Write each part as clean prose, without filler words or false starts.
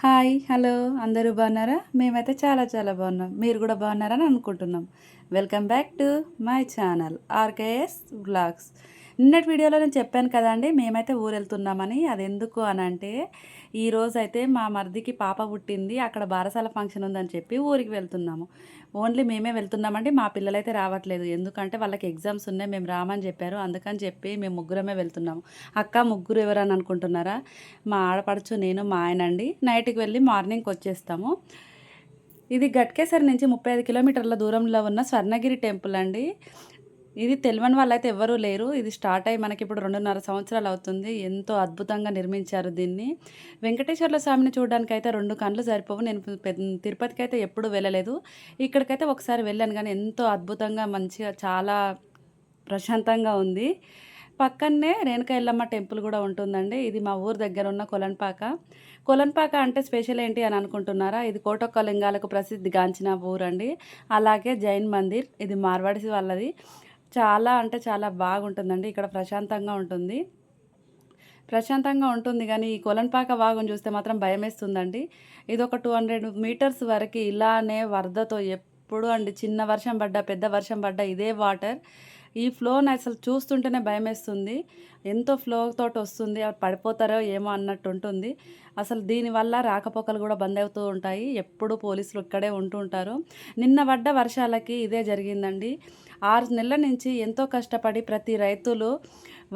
Hi hello అందరూ బాగున్నారా? మేమైతే చాలా చాలా బాగున్నాం. మీరు కూడా బాగున్నారని అనుకుంటున్నాం. Welcome back to my channel RKS vlogs. నిన్నటి వీడియోలో నేను చెప్పాను కదండి, మేమైతే ఊరు వెళ్తున్నామని. అది ఎందుకు అని అంటే, ఈరోజైతే మా మరిదికి పాప పుట్టింది, అక్కడ బారసాల ఫంక్షన్ ఉందని చెప్పి ఊరికి వెళ్తున్నాము. ఓన్లీ మేమే వెళ్తున్నామండి, మా పిల్లలైతే రావట్లేదు. ఎందుకంటే వాళ్ళకి ఎగ్జామ్స్ ఉన్నాయి, మేము రామని చెప్పారు. అందుకని చెప్పి మేము ముగ్గురమే వెళ్తున్నాము. అక్క ముగ్గురు ఎవరని అనుకుంటున్నారా? మా ఆడపడుచు, నేను, మా ఆయన అండి. నైట్కి వెళ్ళి మార్నింగ్కి వచ్చేస్తాము. ఇది గట్కేసర్ నుంచి 35 కిలోమీటర్ల దూరంలో ఉన్న స్వర్ణగిరి టెంపుల్ అండి. ఇది తెలియని వాళ్ళైతే ఎవ్వరూ లేరు. ఇది స్టార్ట్ అయ్యి మనకి ఇప్పుడు 2.5 సంవత్సరాలు అవుతుంది. ఎంతో అద్భుతంగా నిర్మించారు దీన్ని. వెంకటేశ్వర్ల స్వామిని చూడడానికైతే 2 కళ్ళు సరిపోవు. నేను తిరుపతికైతే ఎప్పుడూ వెళ్ళలేదు. ఇక్కడికైతే ఒకసారి వెళ్ళాను కానీ ఎంతో అద్భుతంగా మంచిగా చాలా ప్రశాంతంగా ఉంది. పక్కనే రేణుకా ఎల్లమ్మ టెంపుల్ కూడా ఉంటుందండి. ఇది మా ఊరు దగ్గర ఉన్న కొలన్పాక. కొలన్పాక అంటే స్పెషల్ ఏంటి అని అనుకుంటున్నారా? ఇది కోటొక్క లింగాలకు ప్రసిద్ధిగాంచిన ఊరండి. అలాగే జైన్ మందిర్, ఇది మార్వాడిసి వాళ్ళది. చాలా అంటే చాలా బాగుంటుందండి. ఇక్కడ ప్రశాంతంగా ఉంటుంది. ప్రశాంతంగా ఉంటుంది కానీ ఈ కొలన్పాక వాగుని చూస్తే మాత్రం భయమేస్తుందండి. ఇది ఒక 200 మీటర్స్ వరకు ఇలానే వరదతో ఎప్పుడు అండి, చిన్న వర్షం పడ్డా పెద్ద వర్షం పడ్డా ఇదే వాటర్. ఈ ఫ్లోని అసలు చూస్తుంటేనే భయమేస్తుంది. ఎంతో ఫ్లో తోటి వస్తుంది. అవి పడిపోతారో ఏమో అన్నట్టు ఉంటుంది. అసలు దీనివల్ల రాకపోకలు కూడా బంద్ అవుతూ ఉంటాయి. ఎప్పుడు పోలీసులు ఇక్కడే ఉంటూ ఉంటారు. నిన్న పడ్డ వర్షాలకి ఇదే జరిగిందండి. 6 నెలల నుంచి ఎంతో కష్టపడి ప్రతి రైతులు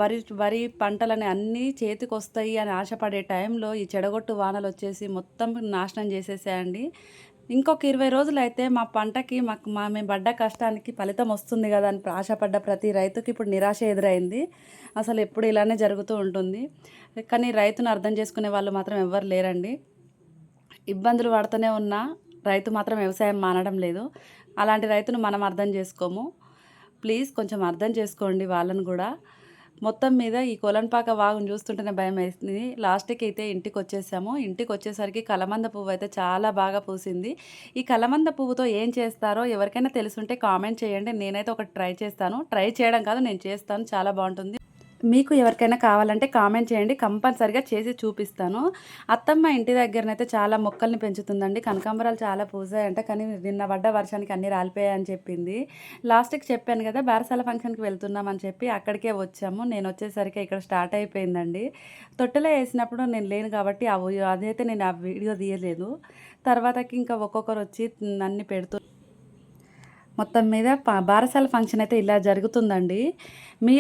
వరి వరి పంటలని అన్నీ చేతికొస్తాయి అని ఆశపడే టైంలో ఈ చెడగొట్టు వానలు వచ్చేసి మొత్తం నాశనం చేసేసాయండి. ఇంకొక 20 రోజులైతే మా పంటకి మేము పడ్డ కష్టానికి ఫలితం వస్తుంది కదా అని ఆశపడ్డ ప్రతి రైతుకి ఇప్పుడు నిరాశ ఎదురైంది. అసలు ఎప్పుడు ఇలానే జరుగుతూ ఉంటుంది. కానీ రైతును అర్థం చేసుకునే వాళ్ళు మాత్రం ఎవ్వరు లేరండి. ఇబ్బందులు పడుతూనే ఉన్నా రైతు మాత్రం వ్యవసాయం మానడం లేదు. అలాంటి రైతును మనం అర్థం చేసుకోము. ప్లీజ్ కొంచెం అర్థం చేసుకోండి వాళ్ళను కూడా. మొత్తం మీద ఈ కొలన్పాక వాగుని చూస్తుంటేనే భయం వేస్తుంది. లాస్ట్కి అయితే ఇంటికి వచ్చేసాము. ఇంటికి వచ్చేసరికి కలమంద పువ్వు అయితే చాలా బాగా పూసింది. ఈ కలమంద పువ్వుతో ఏం చేస్తారో ఎవరికైనా తెలుసుంటే కామెంట్ చేయండి. నేనైతే ఒకటి ట్రై చేస్తాను. ట్రై చేయడం కాదు, నేను చేస్తాను. చాలా బాగుంటుంది. మీకు ఎవరికైనా కావాలంటే కామెంట్ చేయండి, కంపల్సరిగా చేసి చూపిస్తాను. అత్తమ్మ ఇంటి దగ్గరనైతే చాలా మొక్కల్ని పెంచుతుందండి. కనకాంబరాలు చాలా పూసాయంట, కానీ నిన్న పడ్డ వర్షానికి అన్నీ రాలిపోయాయని చెప్పింది. లాస్ట్కి చెప్పాను కదా, బారసాల ఫంక్షన్కి వెళ్తున్నామని చెప్పి అక్కడికే వచ్చాము. నేను వచ్చేసరికి ఇక్కడ స్టార్ట్ అయిపోయిందండి. తొట్టెలో వేసినప్పుడు నేను లేను కాబట్టి అదైతే నేను ఆ వీడియో తీయలేదు. తర్వాతకి ఇంకా ఒక్కొక్కరు వచ్చి అన్ని పెడుతూ మొత్తం మీద బారసాల ఫంక్షన్ అయితే ఇలా జరుగుతుందండి. మీ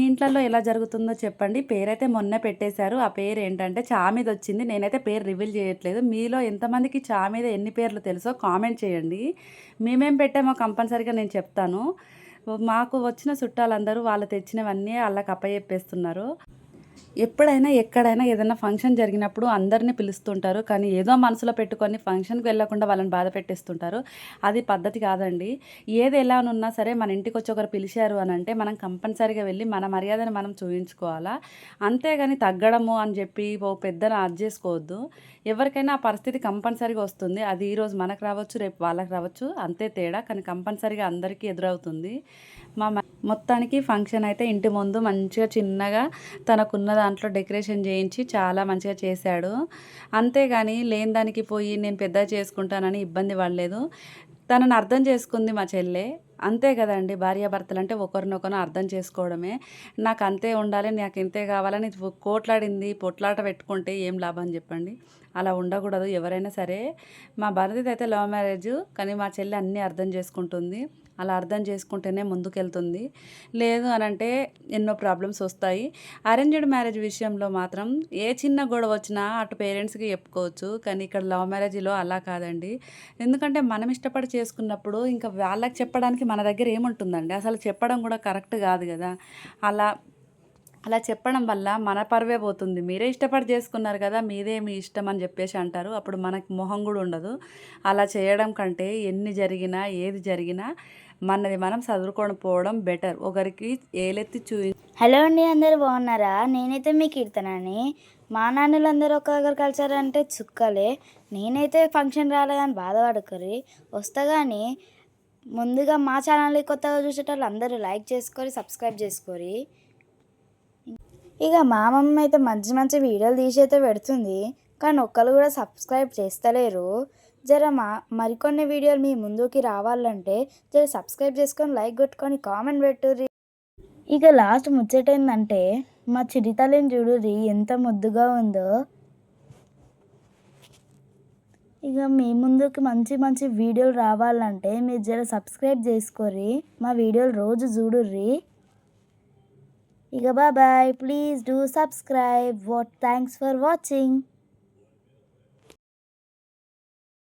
ఇంట్లలో ఎలా జరుగుతుందో చెప్పండి. పేరైతే మొన్న పెట్టేశారు. ఆ పేరు ఏంటంటే చామీద వచ్చింది. నేనైతే పేరు రివీల్ చేయట్లేదు. మీలో ఎంతమందికి చామీద ఎన్ని పేర్లు తెలుసో కామెంట్ చేయండి. మేమేం పెట్టామో కంపల్సరీగా నేను చెప్తాను. మాకు వచ్చిన చుట్టాలందరూ వాళ్ళు తెచ్చినవన్నీ వాళ్ళకి అప్పచెప్పేస్తున్నారు. ఎప్పుడైనా ఎక్కడైనా ఏదైనా ఫంక్షన్ జరిగినప్పుడు అందరినీ పిలుస్తుంటారు, కానీ ఏదో మనసులో పెట్టుకొని ఫంక్షన్కి వెళ్ళకుండా వాళ్ళని బాధ పెట్టేస్తుంటారు. అది పద్ధతి కాదండి. ఏది ఎలా ఉన్నా సరే మన ఇంటికి వచ్చి ఒకరు పిలిచారు అని అంటే మనం కంపల్సరీగా వెళ్ళి మన మర్యాదను మనం చూపించుకోవాలా. అంతేగాని తగ్గడము అని చెప్పి ఓ పెద్దను అది చేసుకోవద్దు. ఎవరికైనా ఆ పరిస్థితి కంపల్సరీగా వస్తుంది. అది ఈరోజు మనకు రావచ్చు, రేపు వాళ్ళకి రావచ్చు, అంతే తేడా. కానీ కంపల్సరీగా అందరికీ ఎదురవుతుంది. మొత్తానికి ఫంక్షన్ అయితే ఇంటి ముందు మంచిగా చిన్నగా తనకున్న దాంట్లో డెకరేషన్ చేయించి చాలా మంచిగా చేశాడు. అంతేగాని లేని దానికి పోయి నేను పెద్దగా చేసుకుంటానని ఇబ్బంది పడలేదు. తనని అర్థం చేసుకుంది మా చెల్లె. అంతే కదండి, భార్యాభర్తలు అంటే ఒకరినొకరు అర్థం చేసుకోవడమే. నాకు అంతే ఉండాలి, నాకు ఇంతే కావాలని కోట్లాడింది పొట్లాట పెట్టుకుంటే ఏం లాభం చెప్పండి. అలా ఉండకూడదు ఎవరైనా సరే. మా భరతది అయితే లవ్ మ్యారేజ్, కానీ మా చెల్లి అన్నీ అర్థం చేసుకుంటుంది. అలా అర్థం చేసుకుంటేనే ముందుకెళ్తుంది. లేదు అని అంటే ఎన్నో ప్రాబ్లమ్స్ వస్తాయి. అరేంజ్డ్ మ్యారేజ్ విషయంలో మాత్రం ఏ చిన్న గొడవ వచ్చినా అటు పేరెంట్స్కి చెప్పుకోవచ్చు, కానీ ఇక్కడ లవ్ మ్యారేజ్లో అలా కాదండి. ఎందుకంటే మనం ఇష్టపడి చేసుకున్నప్పుడు ఇంకా వాళ్ళకి చెప్పడానికి మన దగ్గర ఏముంటుందండి? అసలు చెప్పడం కూడా కరెక్ట్ కాదు కదా. అలా అలా చెప్పడం వల్ల మన పరువే పోతుంది. మీరే ఇష్టపడి చేసుకున్నారు కదా, మీదే మీ ఇష్టం అని చెప్పేసి అంటారు. అప్పుడు మనకు మొహం కూడా ఉండదు. అలా చేయడం కంటే ఎన్ని జరిగినా ఏది జరిగినా మనది మనం చదువుకొని పోవడం బెటర్. ఒకరికి ఏలెత్తి హలో అండి, అందరూ బాగున్నారా? నేనైతే మీ కీర్తనని. మా నాన్నలందరూ ఒక దగ్గర కలిసారంటే చుక్కలే. నేనైతే ఫంక్షన్ రాలేదని బాధపడకరి వస్తా. కానీ ముందుగా మా ఛానల్ని కొత్తగా చూసేటోళ్ళు అందరూ లైక్ చేసుకొని సబ్స్క్రైబ్ చేసుకోరి. ఇక మా మమ్మీ అయితే మంచి మంచి వీడియోలు తీసి అయితే పెడుతుంది. కానీ ఒక్కరు కూడా సబ్స్క్రైబ్ చేస్తలేరు. మరికొన్ని వీడియోలు మీ ముందుకి రావాలంటే సబ్స్క్రైబ్ చేసుకొని లైక్ కొట్టుకొని కామెంట్ పెట్టుర్రి. ఇక లాస్ట్ ముచ్చటేందంటే మా చిరితల్లిని చూడుర్రి ఎంత ముద్దుగా ఉందో. ఇక మీ ముందుకి మంచి మంచి వీడియోలు రావాలంటే మీరు సబ్స్క్రైబ్ చేసుకోర్రి. మా వీడియోలు రోజు చూడుర్రి. ఇక bye, please do subscribe. Thanks for watching.